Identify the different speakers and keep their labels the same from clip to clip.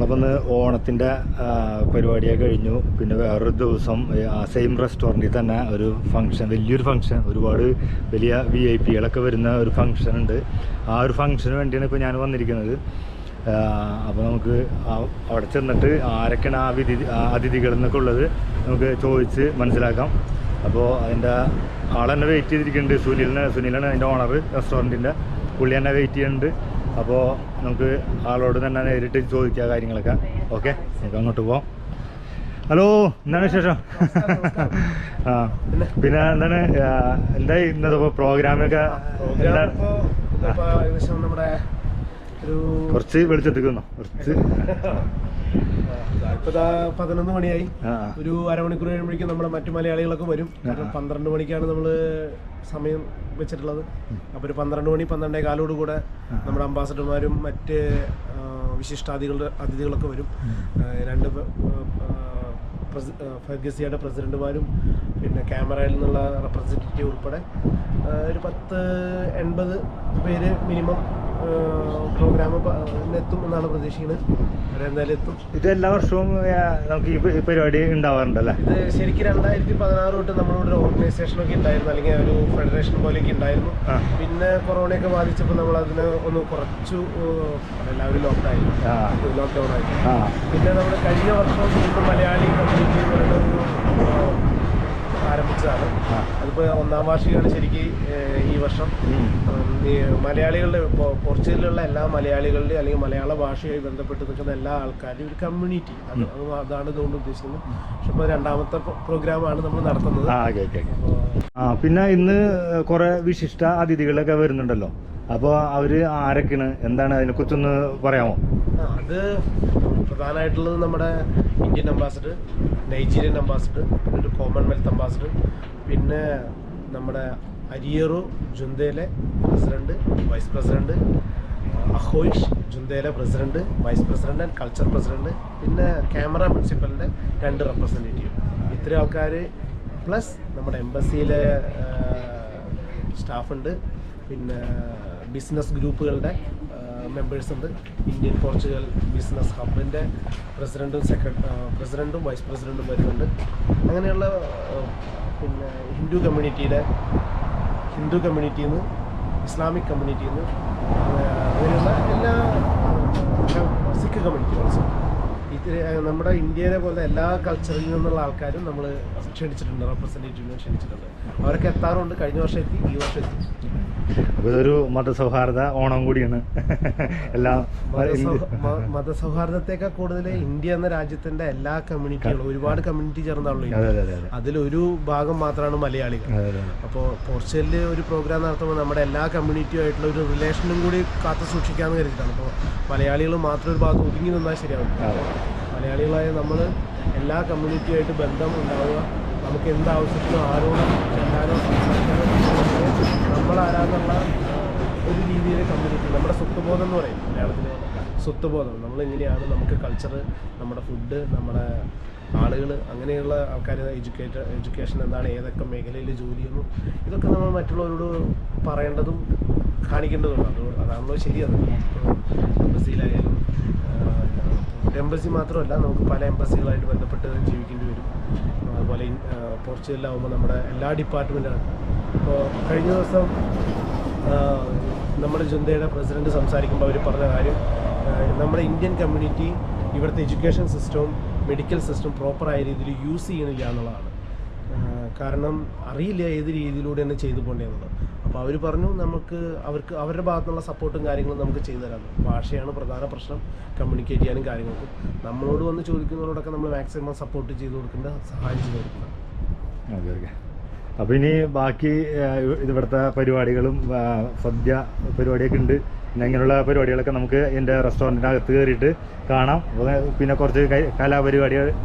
Speaker 1: അപ്പോൾ ഇന്ന് ഓണത്തിൻ്റെ പരിപാടിയൊക്കെ കഴിഞ്ഞു. പിന്നെ വേറൊരു ദിവസം സെയിം റെസ്റ്റോറൻറ്റിൽ തന്നെ ഒരു ഫംഗ്ഷൻ, വലിയൊരു ഫംഗ്ഷൻ, ഒരുപാട് വലിയ VIP വരുന്ന ഒരു ഫംഗ്ഷൻ ഉണ്ട്. ആ ഒരു ഫംഗ്ഷന് വേണ്ടിയാണ് ഇപ്പോൾ ഞാൻ വന്നിരിക്കുന്നത്. അപ്പോൾ നമുക്ക് അവിടെ ചെന്നിട്ട് ആരൊക്കെയാണ് അതിഥികൾ എന്നൊക്കെ ഉള്ളത് നമുക്ക് ചോദിച്ച് മനസ്സിലാക്കാം. അപ്പോൾ അതിൻ്റെ ആളെന്നെ വെയിറ്റ് ചെയ്തിരിക്കുന്നുണ്ട്. സുനിലാണ് അതിൻ്റെ ഓണർ റെസ്റ്റോറൻറ്റിൻ്റെ. പുള്ളി തന്നെ വെയിറ്റ് ചെയ്യുന്നുണ്ട്. അപ്പോൾ നമുക്ക് ആളോട് തന്നെ നേരിട്ട് ചോദിക്കുക കാര്യങ്ങളൊക്കെ. ഓക്കെ, നമുക്ക് അങ്ങോട്ട് പോവാം. ഹലോ, എന്താണ് വിശേഷം? പിന്നെ എന്താണ് എന്തായി ഇന്നത്തെ പ്രോഗ്രാമൊക്കെ?
Speaker 2: നമ്മുടെ
Speaker 1: കുറച്ച് വെളിച്ചെത്തിക്കുന്നു. കുറച്ച്
Speaker 2: ഇപ്പൊ 11 മണിയായി. ഒരു അരമണിക്കൂർ കഴിയുമ്പോഴേക്കും നമ്മുടെ മറ്റു മലയാളികളൊക്കെ വരും. 12 മണിക്കാണ് നമ്മള് സമയം വെച്ചിട്ടുള്ളത്. അപ്പൊ ഒരു 12 മണി 12:15 കൂടെ നമ്മുടെ അംബാസഡർമാരും മറ്റ് അതിഥികളൊക്കെ വരും. 2 ഫെഗസിയുടെ പ്രസിഡന്റുമാരും പിന്നെ ക്യാമറയിൽ നിന്നുള്ള റെപ്രസെൻറ്റേറ്റീവ് ഉൾപ്പെടെ ഒരു 10-80 പേര് മിനിമം പ്രോഗ്രാമെത്തും എന്നാണ് പ്രതീക്ഷിക്കുന്നത്. അവരെന്തായാലും എത്തും.
Speaker 1: ഇത് എല്ലാ വർഷവും നമുക്ക് ഈ പരിപാടി ഉണ്ടാവാറുണ്ടല്ലേ?
Speaker 2: ഇത് ശരിക്കും 2016 തൊട്ട് നമ്മളിവിടെ ഒരു ഓർഗനൈസേഷനൊക്കെ ഉണ്ടായിരുന്നു, അല്ലെങ്കിൽ ഒരു ഫെഡറേഷൻ പോലെയൊക്കെ ഉണ്ടായിരുന്നു. പിന്നെ കൊറോണയൊക്കെ ബാധിച്ചപ്പോൾ നമ്മൾ അതിനെ ഒന്ന് കുറച്ചു, എല്ലാവരും ലോക്ക്ഡൗൺ ആയി. പിന്നെ നമ്മൾ കഴിഞ്ഞ വർഷം വീണ്ടും മലയാളി കമ്മ്യൂണിറ്റി ആരംഭിച്ചതാണ്. അതിപ്പോൾ 1ാം വാർഷികമാണ് ശരിക്കും ഈ വർഷം. മലയാളികളുടെ പോർച്ചുഗലിലുള്ള എല്ലാ മലയാളികളുടെയും അല്ലെങ്കിൽ മലയാള ഭാഷയുമായി ബന്ധപ്പെട്ട് നിൽക്കുന്ന എല്ലാ ആൾക്കാരും ഒരു കമ്മ്യൂണിറ്റി, അതാണ് ഇതുകൊണ്ട് ഉദ്ദേശിക്കുന്നത്. പക്ഷെ ഇപ്പോൾ 2ാമത്തെ പ്രോഗ്രാമാണ് നമ്മൾ നടത്തുന്നത്.
Speaker 1: പിന്നെ ഇന്ന് കുറെ വിശിഷ്ട അതിഥികളൊക്കെ വരുന്നുണ്ടല്ലോ. അപ്പോൾ അവർ ആരൊക്കെയാണ്, എന്താണ് അതിനെക്കുറിച്ചൊന്ന് പറയാമോ?
Speaker 2: അത് പ്രധാനമായിട്ടുള്ളത് നമ്മുടെ ഇന്ത്യൻ അംബാസഡർ, നൈജീരിയൻ അംബാസഡർ, പിന്നെ ഒരു കോമൺവെൽത്ത് അംബാസഡർ, പിന്നെ നമ്മുടെ അരിയേറോ ജുന്തയിലെ പ്രസിഡന്റ്, വൈസ് പ്രസിഡന്റ്, അഹോയിഷ് ജുന്തയിലെ president, vice president and culture president, പിന്നെ ക്യാമറ പ്രിൻസിപ്പലിൻ്റെ 2 റെപ്രസെൻറ്റേറ്റീവ്. ഇത്രയും ആൾക്കാർ പ്ലസ് നമ്മുടെ എംബസിയിലെ സ്റ്റാഫുണ്ട്. പിന്നെ ബിസിനസ് ഗ്രൂപ്പുകളുടെ മെമ്പേഴ്സ് ഉണ്ട്. ഇന്ത്യൻ പോർച്ചുഗൽ ബിസിനസ് ഹബിൻ്റെ പ്രസിഡൻറ്റും വൈസ് പ്രസിഡൻറ്റും വരുന്നുണ്ട്. അങ്ങനെയുള്ള പിന്നെ ഹിന്ദു കമ്മ്യൂണിറ്റിയിൽ നിന്ന്, ഇസ്ലാമിക് കമ്മ്യൂണിറ്റിയിൽ നിന്ന്, അങ്ങനെയുള്ള എല്ലാ സിഖ് കമ്മ്യൂണിറ്റി ഓൾസോ. നമ്മുടെ ഇന്ത്യയിലെ പോലെ എല്ലാ കൾച്ചറിൽ നിന്നുള്ള ആൾക്കാരും നമ്മൾ ക്ഷണിച്ചിട്ടുണ്ട്, റെപ്രസെൻറ്റേറ്റീവിനെ ക്ഷണിച്ചിട്ടുണ്ട്. അവരൊക്കെ എത്താറുണ്ട്. കഴിഞ്ഞ വർഷം എത്തി, ഈ വർഷം എത്തി.
Speaker 1: അപ്പോൾ ഇതൊരു മതസൗഹാർദ്ദ ഓണം കൂടിയാണ്. എല്ലാം
Speaker 2: മതസൗഹാർദ്ദത്തേക്കാൾ കൂടുതൽ ഇന്ത്യ എന്ന രാജ്യത്തിന്റെ എല്ലാ കമ്മ്യൂണിറ്റികളും, ഒരുപാട് കമ്മ്യൂണിറ്റി ചേർന്നാണല്ലോ. അതിലൊരു ഭാഗം മാത്രമാണ് മലയാളികൾ. അപ്പോൾ പോർച്ചുഗലിൽ ഒരു പ്രോഗ്രാം നടത്തുമ്പോൾ നമ്മുടെ എല്ലാ കമ്മ്യൂണിറ്റിയുമായിട്ടുള്ള ഒരു റിലേഷനും കൂടി കാത്തു സൂക്ഷിക്കാമെന്ന് കരുതിയിട്ടാണ്. അപ്പോൾ മലയാളികൾ മാത്രം ഒരു ഭാഗത്ത് ഒതുങ്ങി നിന്നാൽ ശരിയാവും. മലയാളികളായ നമ്മൾ എല്ലാ കമ്മ്യൂണിറ്റിയുമായിട്ട് ബന്ധം ഉണ്ടാവുക. നമുക്ക് എന്താവശ്യത്തിനും ആരോടും ചെല്ലാനോ സംസാരിക്കാനോ നമ്മളാരാന്നുള്ള ഒരു രീതിയിൽ കമ്മ്യൂണിറ്റി, നമ്മുടെ സ്വത്വബോധം എന്ന് പറയും മലയാളത്തിൽ. സ്വത്വബോധം, നമ്മളെങ്ങനെയാണ്, നമുക്ക് കൾച്ചർ, നമ്മുടെ ഫുഡ്, നമ്മുടെ ആളുകൾ, അങ്ങനെയുള്ള ആൾക്കാർ, എഡ്യൂക്കേഷൻ എന്താണ്, ഏതൊക്കെ മേഖലയിൽ ജോലി ചെയ്യുന്നു, ഇതൊക്കെ നമ്മൾ മറ്റുള്ളവരോട് പറയേണ്ടതും കാണിക്കേണ്ടതുണ്ട്. അതാണല്ലോ ശരിയത്. എംബസിയിലായാലും, എംബസി മാത്രമല്ല, നമുക്ക് പല എംബസികളായിട്ട് ബന്ധപ്പെട്ട് ജീവിക്കേണ്ടി വരും. അതുപോലെ പോർച്ചുഗലിലാവുമ്പോൾ നമ്മുടെ എല്ലാ ഡിപ്പാർട്ട്മെൻറ്റാണ്. ഇപ്പോൾ കഴിഞ്ഞ ദിവസം നമ്മുടെ ജുന്തയുടെ പ്രസിഡന്റ് സംസാരിക്കുമ്പോൾ അവർ പറഞ്ഞ കാര്യം, നമ്മുടെ ഇന്ത്യൻ കമ്മ്യൂണിറ്റി ഇവിടുത്തെ എഡ്യൂക്കേഷൻ സിസ്റ്റവും മെഡിക്കൽ സിസ്റ്റം പ്രോപ്പറായ രീതിയിൽ യൂസ് ചെയ്യണില്ല എന്നുള്ളതാണ്. കാരണം അറിയില്ല ഏത് രീതിയിലൂടെയാണ് ചെയ്തു പോകേണ്ടതെന്നുള്ളത്. അപ്പോൾ അവർ പറഞ്ഞു അവർക്ക് അവരുടെ ഭാഗത്തുനിന്നുള്ള സപ്പോർട്ടും കാര്യങ്ങളും നമുക്ക് ചെയ്തു തരാം. ഭാഷയാണ് പ്രധാന പ്രശ്നം, കമ്മ്യൂണിക്കേറ്റ് ചെയ്യാനും കാര്യങ്ങൾക്കും. നമ്മളോട് വന്ന് ചോദിക്കുന്നവരോടൊക്കെ നമ്മൾ മാക്സിമം സപ്പോർട്ട് ചെയ്ത് കൊടുക്കേണ്ട, സഹായം ചെയ്ത് കൊടുക്കണം.
Speaker 1: Okay okay. അപ്പോൾ ഇനി ബാക്കി ഇവിടുത്തെ പരിപാടികളും സദ്യ പരിപാടിയൊക്കെ ഉണ്ട്. പിന്നെ ഇങ്ങനെയുള്ള പരിപാടികളൊക്കെ നമുക്ക് എൻ്റെ റെസ്റ്റോറൻറ്റിനകത്ത് കയറിയിട്ട് കാണാം. പിന്നെ കുറച്ച്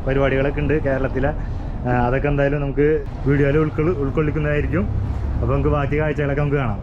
Speaker 1: പരിപാടികളൊക്കെ ഉണ്ട് കേരളത്തിലെ. അതൊക്കെ എന്തായാലും നമുക്ക് വീഡിയോയിൽ ഉൾക്കൊള്ളിക്കുന്നതായിരിക്കും. അപ്പോൾ നമുക്ക് ബാക്കി കാഴ്ചകളൊക്കെ നമുക്ക് കാണാം.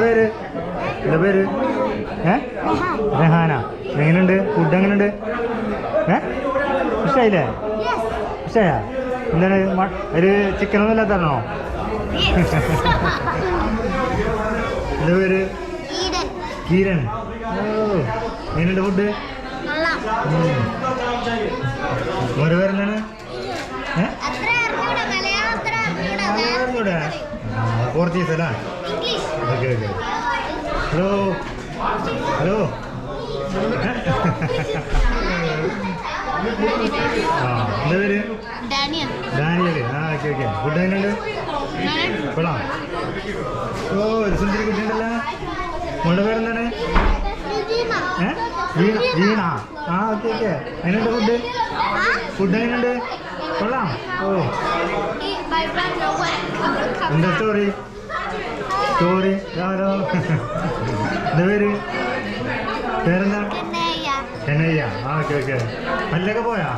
Speaker 1: പേര്? എന്താ പേര്? രഹാന. എങ്ങനെയുണ്ട് ഫുഡ്? എങ്ങനെയുണ്ട്? ഇഷ്ടമായില്ലേ? ഇഷ്ടമായ? എന്താണ് ഒരു ചിക്കനൊന്നും ഇല്ലാത്തതാണോ? എന്താ പേര്? കീരൻ. ഓ, എങ്ങനെയുണ്ട് ഫുഡ്? ഓരോ പേരെന്താണ്? പോർച്ചുഗീസ് അല്ല? Okay okay. Hello hello. എന്താ പേര്? ഡാനിയൽ. Okay okay. ഫുഡ് എങ്ങനെയുണ്ട്? കൊള്ളാം. ഓ, ഒരു സുന്ദരി കുട്ടിയുണ്ടല്ലോ. മോളുടെ പേരെന്താണ്? വീണ. Okay okay. എങ്ങനെയുണ്ട് ഫുഡ്? ഫുഡ് എങ്ങനെയുണ്ട്? കൊള്ളാം. ഓ, എന്താ സ്റ്റോറി? ഹലോ. എന്താ പേര്? പേരെന്താ? കനയ്യ. Okay okay. പല്ലൊക്കെ പോയാ?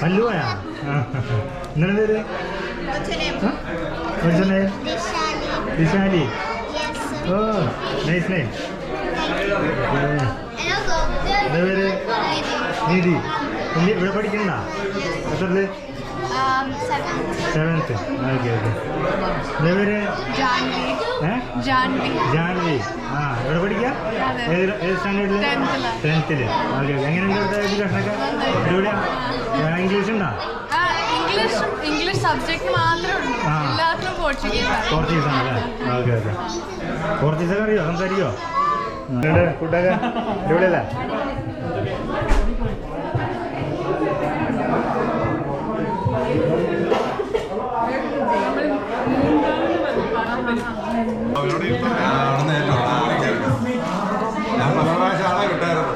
Speaker 1: പല്ല് പോയാ? എന്താണ് പേര്? വിശാലി. ഓ, നൈസ് നെയിം. എന്താ പേര്? നിധി. ഇവിടെ പഠിക്കണ്ട? എത്രത്? 7th. Okay okay. എന്താ പേര്? ജാൻവി. ഇവിടെ പഠിക്കാം? ഏത് സ്റ്റാൻഡേർഡിൽ? 10th. Okay okay. എങ്ങനെയുണ്ട് എഡ്യൂക്കേഷനൊക്കെ? എവിടെയാ? ഇംഗ്ലീഷ് ഉണ്ടോ?
Speaker 3: ഇംഗ്ലീഷ് സബ്ജക്ട് മാത്രമേ
Speaker 1: പോർച്ചുഗീസ് ആണല്ലേ? Okay okay. പോർച്ചുഗീസൊക്കെ അറിയോ? സംസാരിക്കോ? ഫുഡൊക്കെ എവിടെയല്ലേ?
Speaker 4: ഞാൻ പല പ്രാവശ്യം ആളെ വിട്ടായിരുന്നു.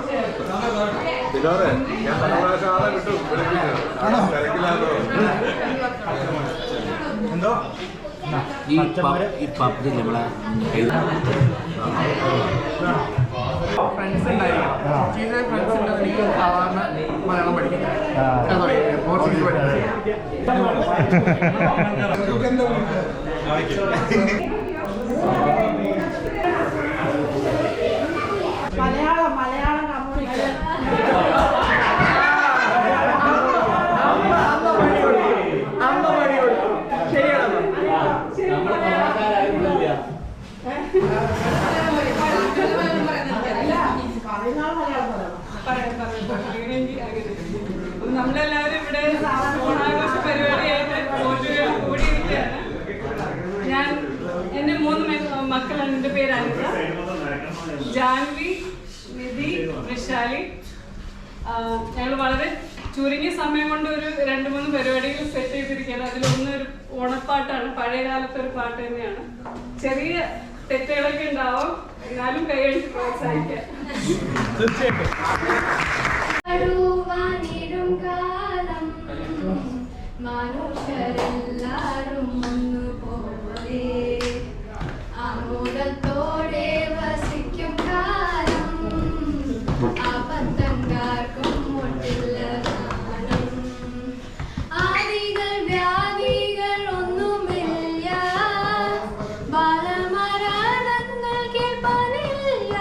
Speaker 4: ഞാൻ പല പ്രാവശ്യം ആളെ വിട്ടു. തിരക്കില്ലാതോ?
Speaker 1: എന്തോ
Speaker 5: ഈ പബ്ബിൽ നമ്മളെ
Speaker 6: ഫ്രണ്ട്സ് ഉണ്ടായിരിക്കും. ഫ്രണ്ട്സ് ഉണ്ടെന്ന് എനിക്ക് സാധാരണ മലയാളം പഠിക്കുന്നത് പോർച്ചുഗീസ് പഠിക്കുന്നത്.
Speaker 3: മലയാളം കമ്മ്യൂണിക്കേഷൻ
Speaker 7: നമ്മളെല്ലാവരും ഇവിടെ ഓണാഘോഷ പരിപാടിയായിട്ട് കൂടിയിരിക്കുകയാണ്. ഞാൻ എൻ്റെ 3 മക്കളാണ്. എൻ്റെ പേര് അനിത, ജാൻവി, നിധി, വിശാലി. ഞങ്ങൾ വളരെ ചുരുങ്ങിയ സമയം കൊണ്ട് ഒരു 2-3 പരിപാടികൾ സെറ്റ് ചെയ്തിരിക്കുകയാണ്. അതിലൊന്ന് ഒരു ഓണപ്പാട്ടാണ്. പഴയ കാലത്തെ ഒരു പാട്ട് തന്നെയാണ്. ചെറിയ തെറ്റുകളൊക്കെ ഉണ്ടാവും, എന്നാലും കൈയടിച്ച് പ്രോത്സാഹിക്കാം.
Speaker 3: മനുഷ്യരെല്ലാരും ഒന്നുപോലെ ആമോദത്തോടെ വസിക്കും കാലം, അബദ്ധങ്ങൾക്കും മുട്ടില്ല ഗാനം. ആദികൾ വ്യാധികൾ ഒന്നുമില്ല, ബാലമരണങ്ങൾ കേൾപ്പാനില്ല,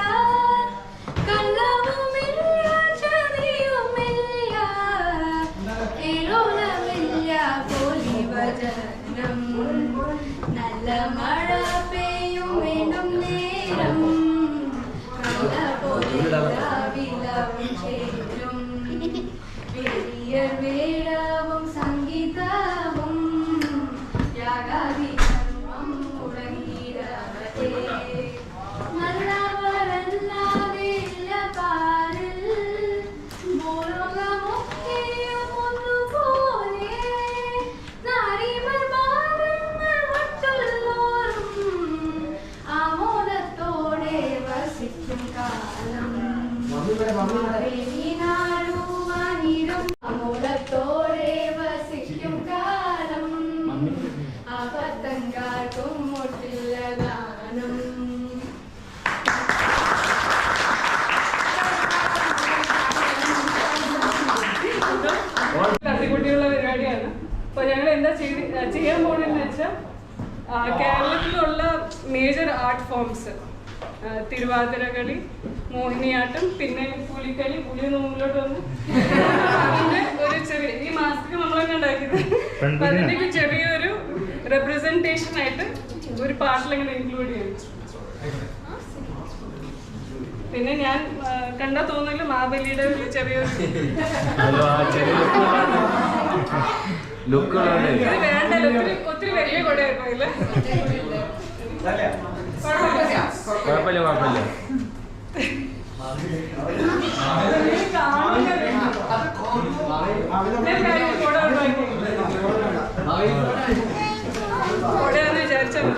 Speaker 3: കള്ളവുമില്ല, ചതിയുമില്ല, ഏലോലമില്ല പൊലിവചനം. നല്ല മഴ പെയ്യും വീണ്ടും നേരം, നല്ല പൊലിവിലവും ചേരും, വലിയ വേളവും സംഗീതവും യാഗാദികർമ്മം മുടങ്ങിയിടവേ. നല്ലവരല്ലാതെ ഇല്ല പാരിൽ, ഭൂലോകമൊക്കെയും ഒന്നുപോലെ, നാരിമർ ഭാവങ്ങൾ മറ്റുള്ളോരും ആമോദത്തോടെ വസിക്കും കാലം. ആമോദത്തോടെ വസിക്കും കാലം, അബദ്ധങ്ങൾക്കും മുട്ടില്ല ഗാനം.
Speaker 7: തട്ടിക്കുട്ടിയുള്ള പരിപാടിയാണ്. അപ്പൊ ഞങ്ങൾ എന്താ ചെയ്യാൻ പോകണമെന്ന് വെച്ചാൽ കേരളത്തിലുള്ള മേജർ ആർട്ട് ഫോംസ് തിരുവാതിരകളി, മോഹിനിയാട്ടം, പിന്നെ പുലിക്കളി, പുലി മുമ്പിലോട്ട് വന്ന് അതിന്റെ ഒരു ചെറിയ ഈ മാസ്ക് നമ്മൾ തന്നെ ഉണ്ടാക്കിയത്. അപ്പൊ അതിന്റെ ചെറിയൊരു റെപ്രസെന്റേഷൻ ആയിട്ട് ഒരു പാട്ടിലിങ്ങനെ ഇൻക്ലൂഡ് ചെയ്തു. പിന്നെ ഞാൻ കണ്ടാ തോന്നില്ല മാബലിയുടെ ഒരു ചെറിയൊരു ഇത് വേണ്ടല്ലോ, ഒത്തിരി വലിയ കൊടയായിരുന്നു അതില്. കൊടയാന്ന് വിചാരിച്ചത്.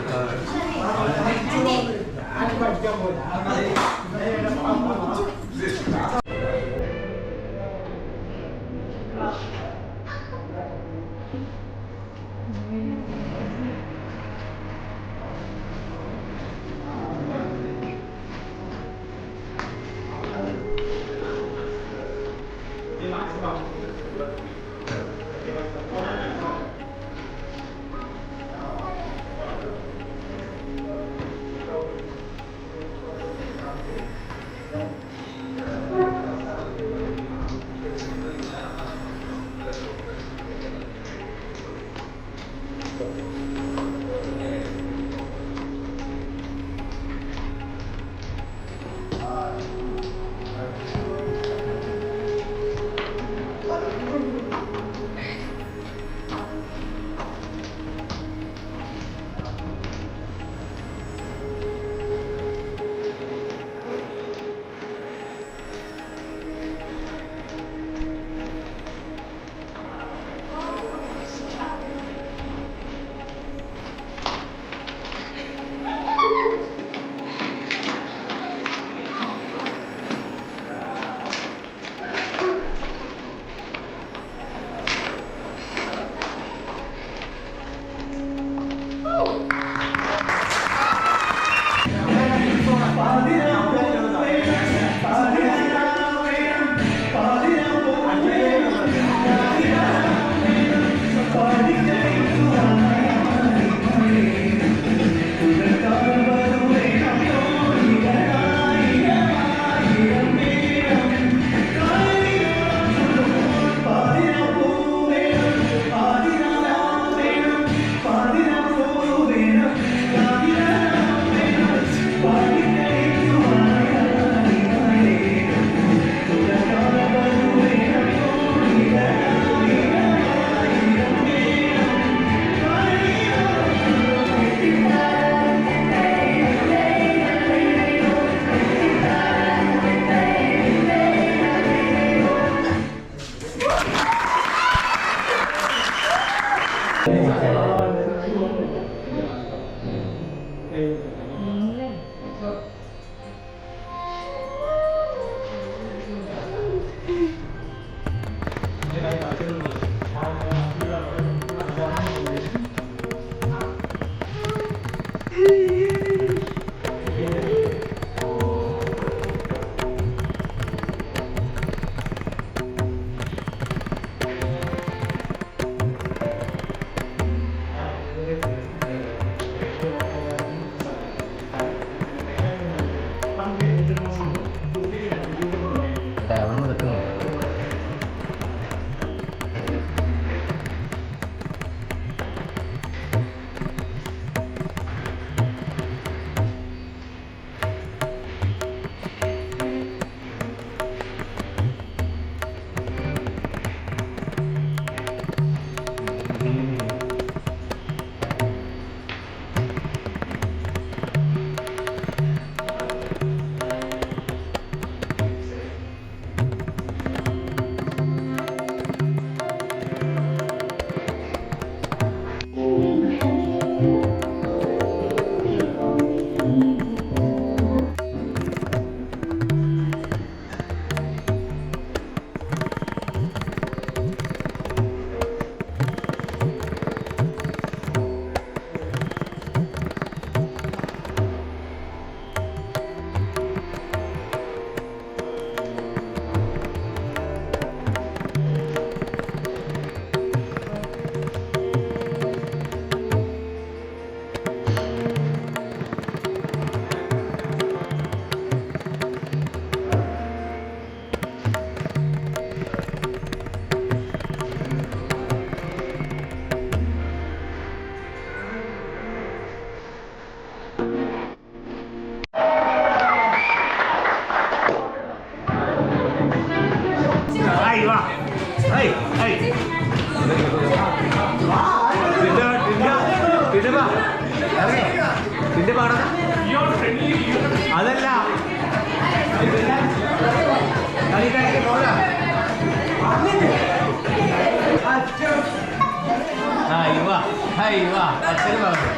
Speaker 6: വാ അച്ഛനും പറഞ്ഞു